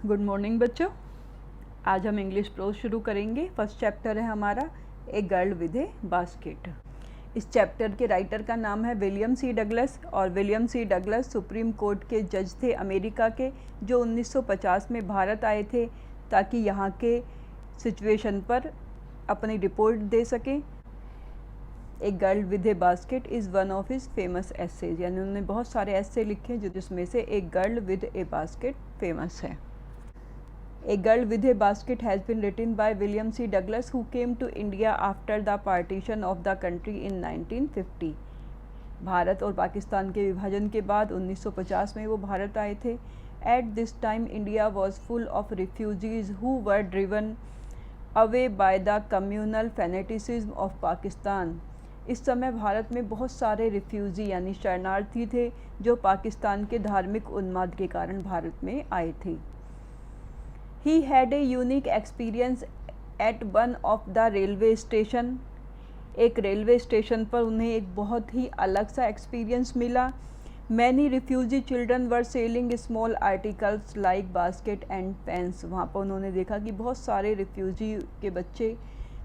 Good morning बच्चों। आज हम इंग्लिश प्रोज शुरू करेंगे। फर्स्ट चैप्टर है हमारा a girl with a basket. इस चैप्टर के राइटर का नाम है विलियम सी डगलस और William C Douglas Supreme Court के जज थे अमेरिका के, जो 1950 में भारत आए थे ताकि यहाँ के सिचुएशन पर अपनी रिपोर्ट दे सकें। A girl with a basket is one of his famous essays, यानी उन्होंने बहुत सारे एसे लिखे जो जिसमें से a girl with a basket famous है। A Girl with a Basket has been written by William C. Douglas, who came to India after the partition of the country in 1950. Bharat और पाकिस्तान के विभाजन के बाद 1950 में वो भारत आए थे। At this time, India was full of refugees who were driven away by the communal fanaticism of Pakistan. इस समय भारत में बहुत सारे रिफ्यूजी यानी शरणार्थी थे जो पाकिस्तान के धार्मिक उन्माद के कारण भारत में आए थे। He had a unique experience at one of the railway station. एक रेलवे स्टेशन पर उन्हें एक बहुत ही अलग सा एक्सपीरियंस मिला। Many refugee children were selling small articles like basket and fans. वहाँ पर उन्होंने देखा कि बहुत सारे रिफ्यूजी के बच्चे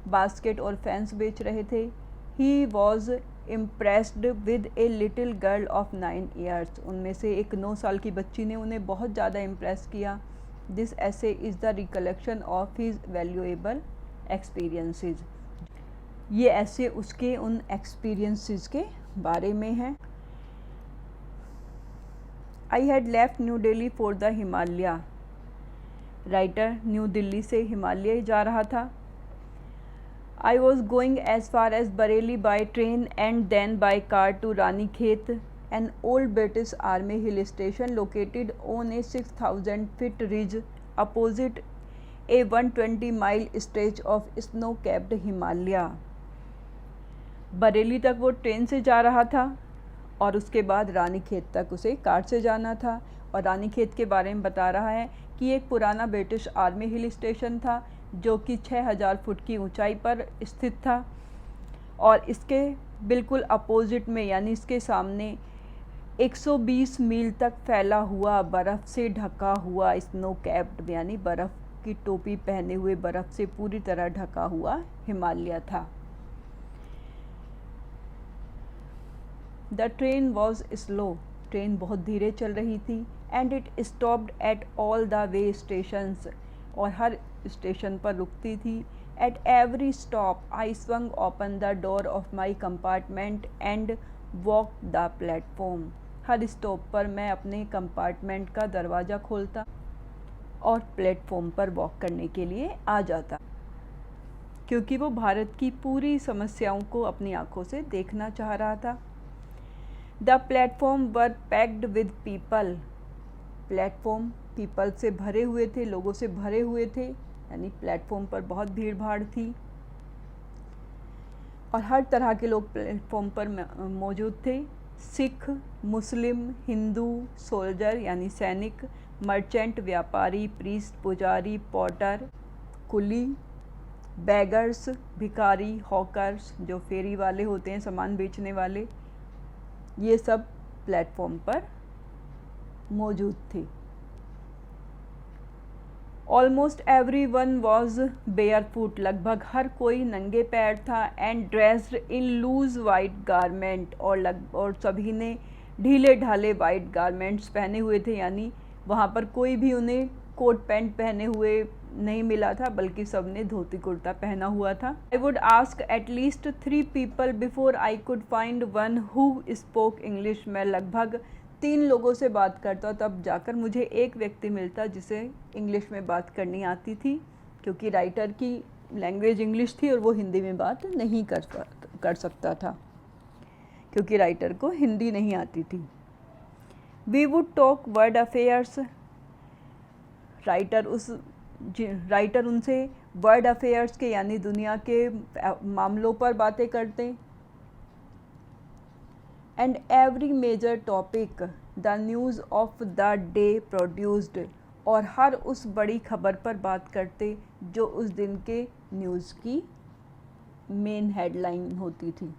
बास्केट और फैंस बेच रहे थे। He was impressed with a little girl of 9 years. उनमें से एक 9 साल की बच्ची ने उन्हें बहुत ज़्यादा इम्प्रेस किया। This essay is the recollection of his valuable experiences. ये ऐसे उसके उन एक्सपीरियंसेस के बारे में है। I had left new Delhi for the Himalaya. Writer new Delhi से हिमालय जा रहा था। I was going as far as Bareilly by train and then by car to Ranikhet, an old British Army hill station located on a 6,000 feet ridge opposite a 120-mile stretch of snow-capped Himalaya. Bareilly तक वो train से जा रहा था और उसके बाद रानीखेत तक उसे कार से जाना था। और रानीखेत के बारे में बता रहा है कि एक पुराना ब्रिटिश आर्मी हिल स्टेशन था जो कि 6,000 फुट की ऊंचाई पर स्थित था और इसके बिल्कुल अपोजिट में यानी इसके सामने 120 मील तक फैला हुआ बर्फ़ से ढका हुआ स्नो कैप्ड यानी बर्फ़ की टोपी पहने हुए बर्फ़ से पूरी तरह ढका हुआ हिमालय था। The train was slow, train बहुत धीरे चल रही थी। And it stopped at all the way stations, और हर स्टेशन पर रुकती थी। At every stop I swung open the door of my compartment and walk the platform. Her stop पर मैं अपने कंपार्टमेंट का दरवाज़ा खोलता और प्लेटफॉर्म पर वॉक करने के लिए आ जाता, क्योंकि वो भारत की पूरी समस्याओं को अपनी आंखों से देखना चाह रहा था। The platform were packed with people, platform people से भरे हुए थे, लोगों से भरे हुए थे, यानी प्लेटफॉर्म पर बहुत भीड़ भाड़ थी और हर तरह के लोग प्लेटफॉर्म पर मौजूद थे। सिख, मुस्लिम, हिंदू, सोल्जर यानी सैनिक, मर्चेंट व्यापारी, प्रीस्ट पुजारी, पॉटर कुली, बैगर्स भिखारी, हॉकर्स जो फेरी वाले होते हैं सामान बेचने वाले, ये सब प्लेटफॉर्म पर मौजूद थे। Almost every one was bare foot, लगभग हर कोई नंगे पैर था। And dressed in loose white garment, और सभी ने ढीले ढाले वाइट गारमेंट्स पहने हुए थे, यानी वहाँ पर कोई भी उन्हें कोट पैंट पहने हुए नहीं मिला था, बल्कि सब ने धोती कुर्ता पहना हुआ था। I would ask at least 3 people before I could find one who spoke English. मैं लगभग 3 लोगों से बात करता तब जाकर मुझे एक व्यक्ति मिलता जिसे इंग्लिश में बात करनी आती थी, क्योंकि राइटर की लैंग्वेज इंग्लिश थी और वो हिंदी में बात नहीं कर सकता था, क्योंकि राइटर को हिंदी नहीं आती थी। We would talk world affairs, writer उनसे वर्ल्ड अफेयर्स के यानी दुनिया के मामलों पर बातें करते। And every major topic the news of the day produced, और हर उस बड़ी खबर पर बात करते जो उस दिन के न्यूज़ की मेन हेडलाइन होती थी।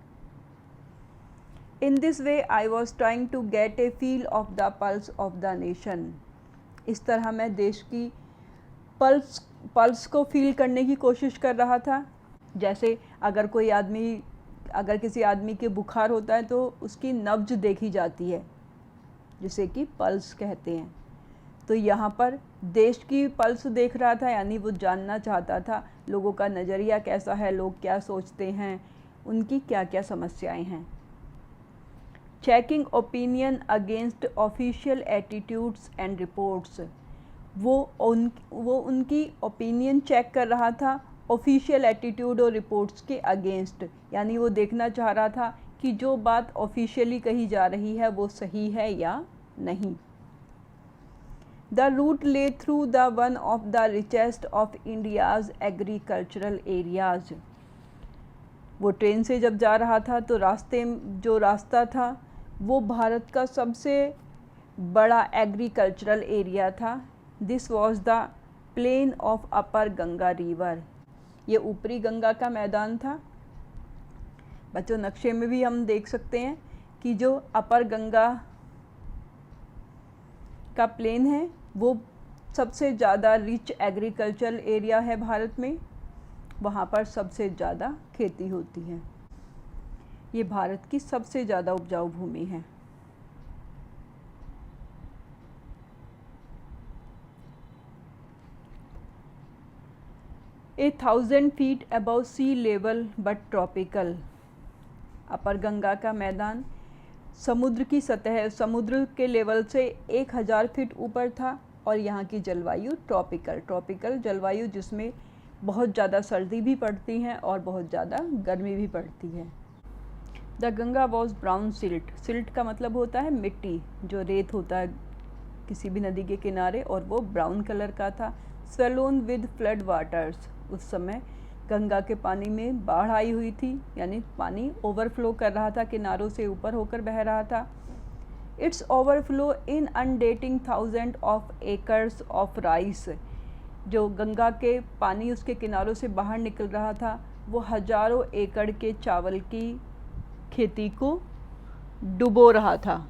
In this way I was trying to get a feel of the pulse of the nation, इस तरह मैं देश की पल्स को फील करने की कोशिश कर रहा था। जैसे अगर किसी आदमी के बुखार होता है तो उसकी नब्ज देखी जाती है, जिसे कि पल्स कहते हैं। तो यहाँ पर देश की पल्स देख रहा था, यानी वो जानना चाहता था लोगों का नज़रिया कैसा है, लोग क्या सोचते हैं, उनकी क्या क्या समस्याएं हैं। Checking opinion against official attitudes and reports, वो उनकी ओपिनियन चेक कर रहा था ऑफिशियल एटीट्यूड और रिपोर्ट्स के अगेंस्ट, यानी वो देखना चाह रहा था कि जो बात ऑफिशियली कही जा रही है वो सही है या नहीं। द रूट ले through the one of the richest of India's agricultural areas, वो ट्रेन से जब जा रहा था तो जो रास्ता था वो भारत का सबसे बड़ा एग्रीकल्चरल एरिया था। This was the plain of upper Ganga river, ये ऊपरी गंगा का मैदान था। बच्चों, नक्शे में भी हम देख सकते हैं कि जो अपर गंगा का प्लेन है वो सबसे ज़्यादा रिच एग्रीकल्चरल एरिया है भारत में, वहाँ पर सबसे ज़्यादा खेती होती है। ये भारत की सबसे ज़्यादा उपजाऊ भूमि है। A 1000 feet above sea level but tropical, upper Ganga का मैदान समुद्र के लेवल से 1000 फीट ऊपर था, और यहाँ की जलवायु ट्रॉपिकल जलवायु, जिसमें बहुत ज़्यादा सर्दी भी पड़ती है और बहुत ज़्यादा गर्मी भी पड़ती है। The Ganga was brown silt का मतलब होता है मिट्टी, जो रेत होता है किसी भी नदी के किनारे, और वो ब्राउन कलर का था। स्वेलोन विद फ्लड वाटर्स, उस समय गंगा के पानी में बाढ़ आई हुई थी, यानी पानी ओवरफ्लो कर रहा था, किनारों से ऊपर होकर बह रहा था। It's overflow in inundating 1000 of acres of rice, जो गंगा के पानी उसके किनारों से बाहर निकल रहा था वो हजारों एकड़ के चावल की खेती को डुबो रहा था,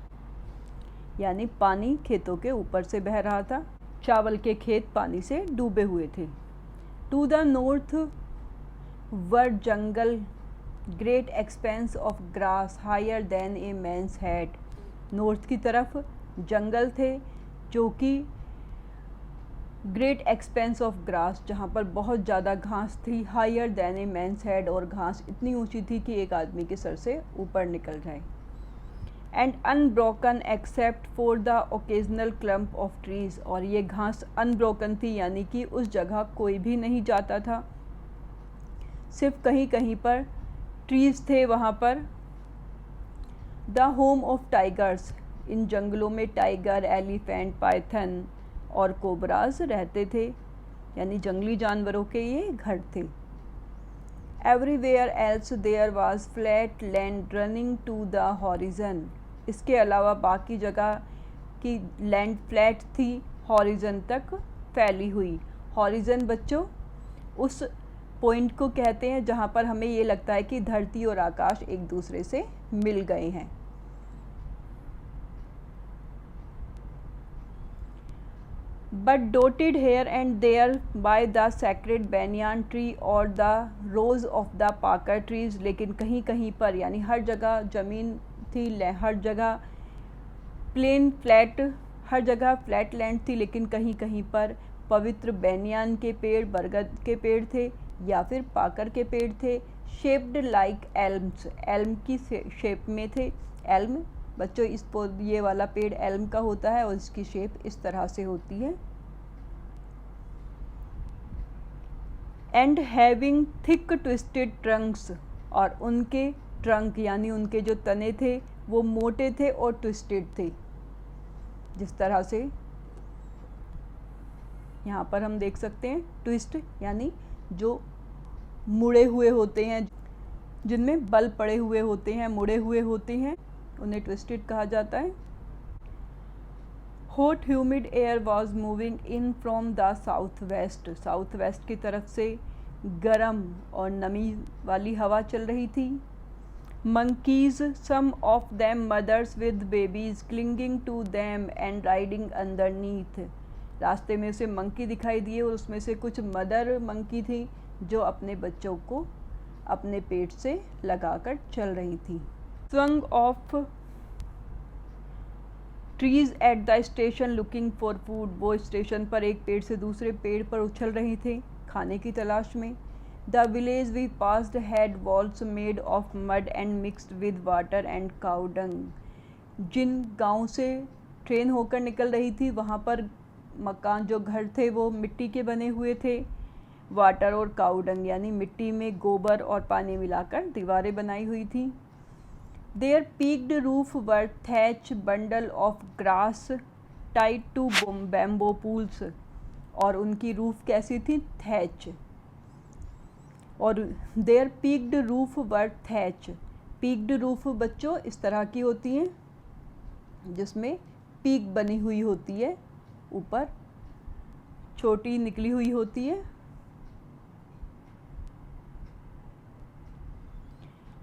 यानी पानी खेतों के ऊपर से बह रहा था, चावल के खेत पानी से डूबे हुए थे। To the north were jungle, great expanse of grass higher than a man's head, north की तरफ जंगल थे जो कि ग्रेट एक्सपेंस ऑफ ग्रास, जहाँ पर बहुत ज़्यादा घास थी, higher than a man's head, और घास इतनी ऊंची थी कि एक आदमी के सर से ऊपर निकल जाए। And unbroken except for the occasional clump of trees, और ये घास अनब्रोकन थी, यानी कि उस जगह कोई भी नहीं जाता था, सिर्फ कहीं कहीं पर ट्रीज़ थे वहाँ पर। द होम ऑफ टाइगर्स, इन जंगलों में टाइगर, एलिफेंट, पाइथन और कोबराज रहते थे, यानी जंगली जानवरों के ये घर थे। Everywhere else there was flat land running to the horizon, इसके अलावा बाकी जगह की लैंड फ्लैट थी, हॉरिजन तक फैली हुई। हॉरिजन बच्चों उस पॉइंट को कहते हैं जहाँ पर हमें ये लगता है कि धरती और आकाश एक दूसरे से मिल गए हैं। but dotted here and there by the sacred banyan tree और the rows of the पाकर trees, लेकिन कहीं कहीं पर, यानी हर जगह ज़मीन थी, हर जगह हर जगह फ्लैट लैंड थी, लेकिन कहीं कहीं पर पवित्र बैनियान के पेड़, बरगद के पेड़ थे या फिर पाकर के पेड़ थे। शेप्ड लाइक एल्म्स, एल्म की शेप में थे। एल्म बच्चों ये वाला पेड़ एल्म का होता है और इसकी शेप इस तरह से होती है। And having thick twisted Trunks, और उनके ट्रंक यानी उनके जो तने थे वो मोटे थे और ट्विस्टेड थे, जिस तरह से यहाँ पर हम देख सकते हैं। ट्विस्ट यानी जो मुड़े हुए होते हैं, जिनमें बल पड़े हुए होते हैं, मुड़े हुए होते हैं, उन्हें ट्विस्टेड कहा जाता है। Hot humid air was moving in from the south west, south west की तरफ से गरम और नमी वाली हवा चल रही थी। monkeys, some of them mothers with babies clinging to them and riding underneath, रास्ते में उसे मंकी दिखाई दिए और उसमें से कुछ मदर मंकी थी जो अपने बच्चों को अपने पेट से लगाकर चल रही थी। Swung of trees at the station looking for food, वो स्टेशन पर एक पेड़ से दूसरे पेड़ पर उछल रहे थे खाने की तलाश में। The village we passed had walls made of mud and mixed with water and cow dung, जिन गांव से ट्रेन होकर निकल रही थी वहाँ पर मकान जो घर थे वो मिट्टी के बने हुए थे, वाटर और काउ डंग यानी मिट्टी में गोबर और पानी मिलाकर दीवारें बनाई हुई थी। Their peaked roof were thatch bundle of grass tied to bamboo poles, और उनकी रूफ कैसी थी? थैच। और their peaked roof were thatch, peaked roof बच्चों इस तरह की होती हैं जिसमें पीक बनी हुई होती है, ऊपर छोटी निकली हुई होती है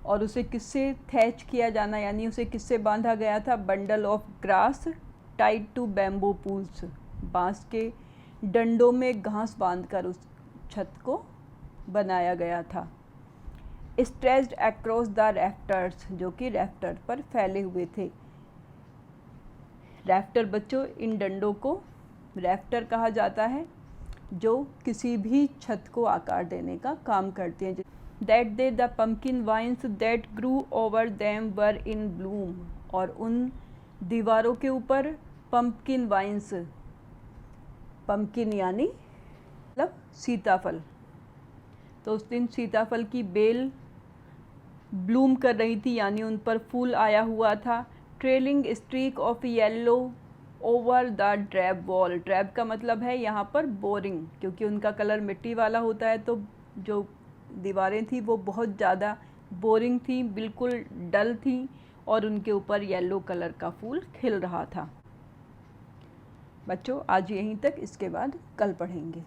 और उसे किससे थैच किया जाना यानी उसे किससे बांधा गया था? Bundle of grass tied to bamboo poles, बांस के डंडों में घास बांधकर उस छत को बनाया गया था। स्ट्रेच्ड अक्रॉस द रैफ्टर्स, जो कि रैफ्टर पर फैले हुए थे। रैफ्टर बच्चों इन डंडों को रैफ्टर कहा जाता है जो किसी भी छत को आकार देने का काम करते हैं। That day the pumpkin vines that grew over them were in bloom, और उन दीवारों के ऊपर पम्पकिन वाइन्स, पम्पकिन यानी मतलब सीताफल, तो उस दिन सीताफल की बेल ब्लूम कर रही थी यानी उन पर फूल आया हुआ था। Trailing streak of yellow over the drab wall, drab का मतलब है यहाँ पर बोरिंग, क्योंकि उनका कलर मिट्टी वाला होता है तो जो दीवारें थी वो बहुत ज़्यादा बोरिंग थी, बिल्कुल डल थी और उनके ऊपर येलो कलर का फूल खिल रहा था। बच्चों आज यहीं तक, इसके बाद कल पढ़ेंगे।